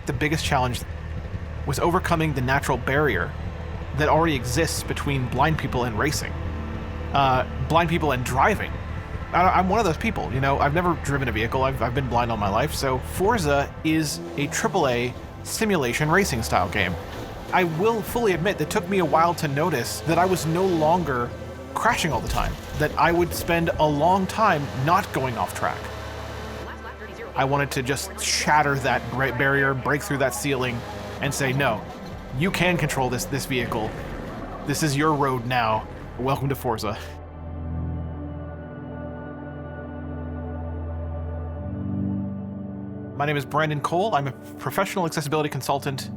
the biggest challenge was overcoming the natural barrier that already exists between blind people and racing, blind people and driving. I'm one of those people, you know, I've never driven a vehicle, I've been blind all my life, so Forza is a AAA simulation racing style game. I will fully admit that it took me a while to notice that I was no longer crashing all the time, that I would spend a long time not going off track. I wanted to just shatter that barrier, break through that ceiling, and say, no, you can control this vehicle. This is your road now. Welcome to Forza. My name is Brandon Cole. I'm a professional accessibility consultant,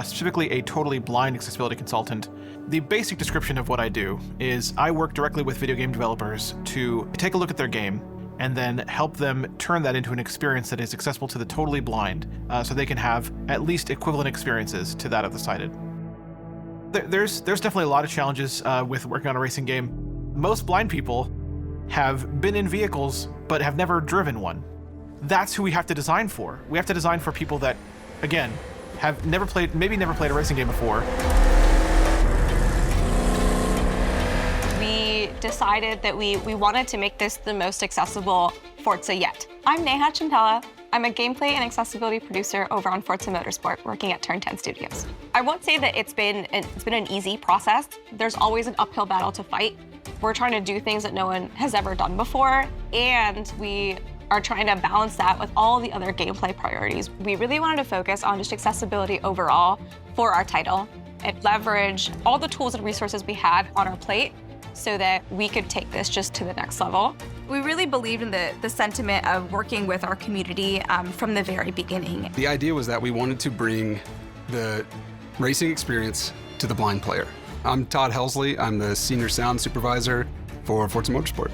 specifically a totally blind accessibility consultant. The basic description of what I do is I work directly with video game developers to take a look at their game and then help them turn that into an experience that is accessible to the totally blind, so they can have at least equivalent experiences to that of the sighted. There's definitely a lot of challenges with working on a racing game. Most blind people have been in vehicles but have never driven one. That's who we have to design for. We have to design for people that, again, have never played a racing game before. We decided that we wanted to make this the most accessible Forza yet. I'm Neha Chintala. I'm a gameplay and accessibility producer over on Forza Motorsport, working at Turn 10 Studios. I won't say that it's been an easy process. There's always an uphill battle to fight. We're trying to do things that no one has ever done before, and we are trying to balance that with all the other gameplay priorities. We really wanted to focus on just accessibility overall for our title and leverage all the tools and resources we had on our plate so that we could take this just to the next level. We really believed in the sentiment of working with our community from the very beginning. The idea was that we wanted to bring the racing experience to the blind player. I'm Todd Helsley. I'm the senior sound supervisor for Forza Motorsport.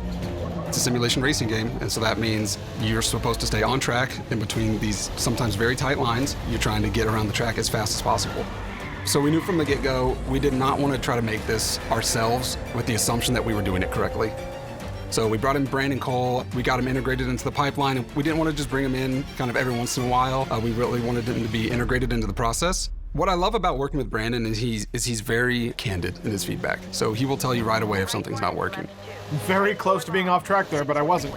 It's a simulation racing game, and so that means you're supposed to stay on track in between these sometimes very tight lines. You're trying to get around the track as fast as possible. So we knew from the get-go, we did not want to try to make this ourselves with the assumption that we were doing it correctly. So we brought in Brandon Cole, we got him integrated into the pipeline, and we didn't want to just bring him in kind of every once in a while. We really wanted him to be integrated into the process. What I love about working with Brandon is he's very candid in his feedback. So he will tell you right away if something's not working. Very close to being off track there, but I wasn't.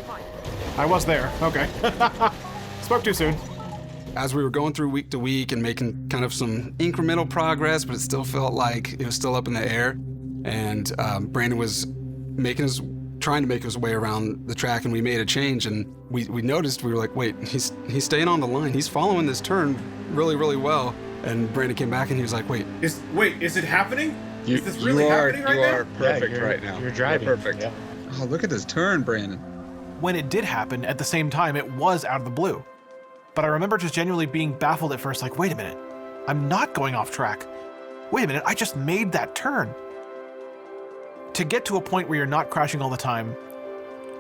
I was there, okay. Spoke too soon. As we were going through week to week and making kind of some incremental progress, but it still felt like it was still up in the air. And Brandon was trying to make his way around the track, and we made a change, and we noticed, we were like, wait, he's staying on the line. He's following this turn really, really well. And Brandon came back and he was like, wait, is it happening? Is this really happening right now? You are perfect right now. You're driving. You're perfect. Yeah. Oh, look at this turn, Brandon. When it did happen, at the same time, it was out of the blue. But I remember just genuinely being baffled at first, like, wait a minute, I'm not going off track. Wait a minute, I just made that turn. To get to a point where you're not crashing all the time,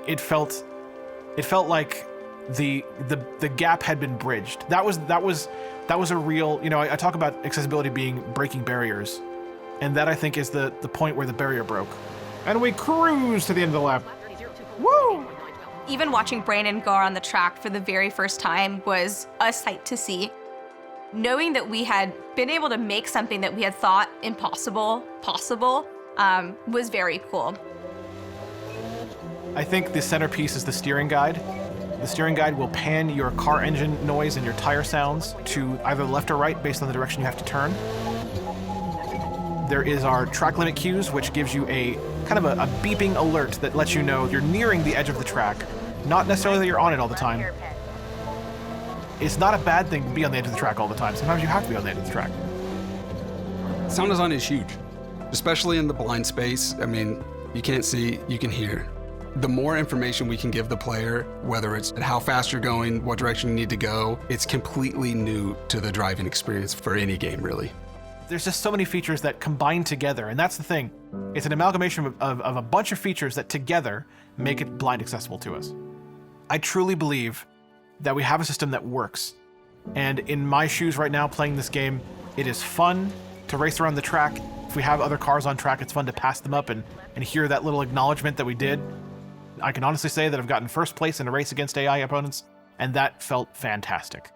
it felt like the gap had been bridged. That was a real, you know, I talk about accessibility being breaking barriers, and that I think is the point where the barrier broke. And we cruise to the end of the lap. Woo! Even watching Brandon go on the track for the very first time was a sight to see. Knowing that we had been able to make something that we had thought impossible possible was very cool. I think the centerpiece is the steering guide. The steering guide will pan your car engine noise and your tire sounds to either left or right based on the direction you have to turn. There is our track limit cues, which gives you a kind of a beeping alert that lets you know you're nearing the edge of the track. Not necessarily that you're on it all the time. It's not a bad thing to be on the edge of the track all the time. Sometimes you have to be on the edge of the track. sound design is huge, especially in the blind space. I mean, you can't see, you can hear. The more information we can give the player, whether it's how fast you're going, what direction you need to go, it's completely new to the driving experience for any game, really. There's just so many features that combine together, and that's the thing. It's an amalgamation of a bunch of features that together make it blind accessible to us. I truly believe that we have a system that works. And in my shoes right now playing this game, it is fun to race around the track. If we have other cars on track, it's fun to pass them up and hear that little acknowledgement that we did. I can honestly say that I've gotten first place in a race against AI opponents, and that felt fantastic.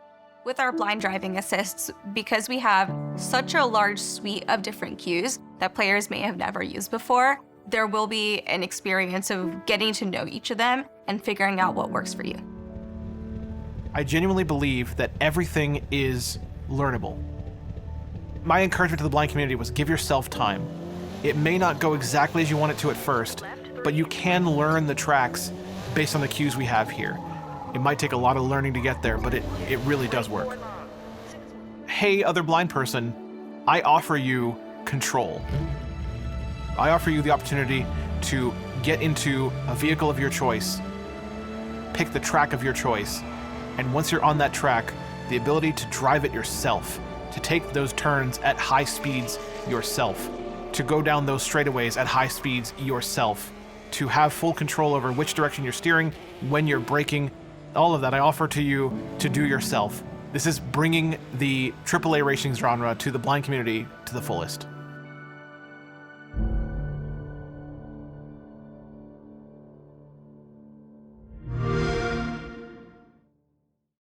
With our blind driving assists, because we have such a large suite of different cues that players may have never used before, there will be an experience of getting to know each of them and figuring out what works for you. I genuinely believe that everything is learnable. My encouragement to the blind community was give yourself time. It may not go exactly as you want it to at first, but you can learn the tracks based on the cues we have here. It might take a lot of learning to get there, but it really does work. Hey, other blind person, I offer you control. I offer you the opportunity to get into a vehicle of your choice, pick the track of your choice, and once you're on that track, the ability to drive it yourself, to take those turns at high speeds yourself, to go down those straightaways at high speeds yourself, to have full control over which direction you're steering, when you're braking, all of that I offer to you to do yourself. This is bringing the AAA racing genre to the blind community to the fullest.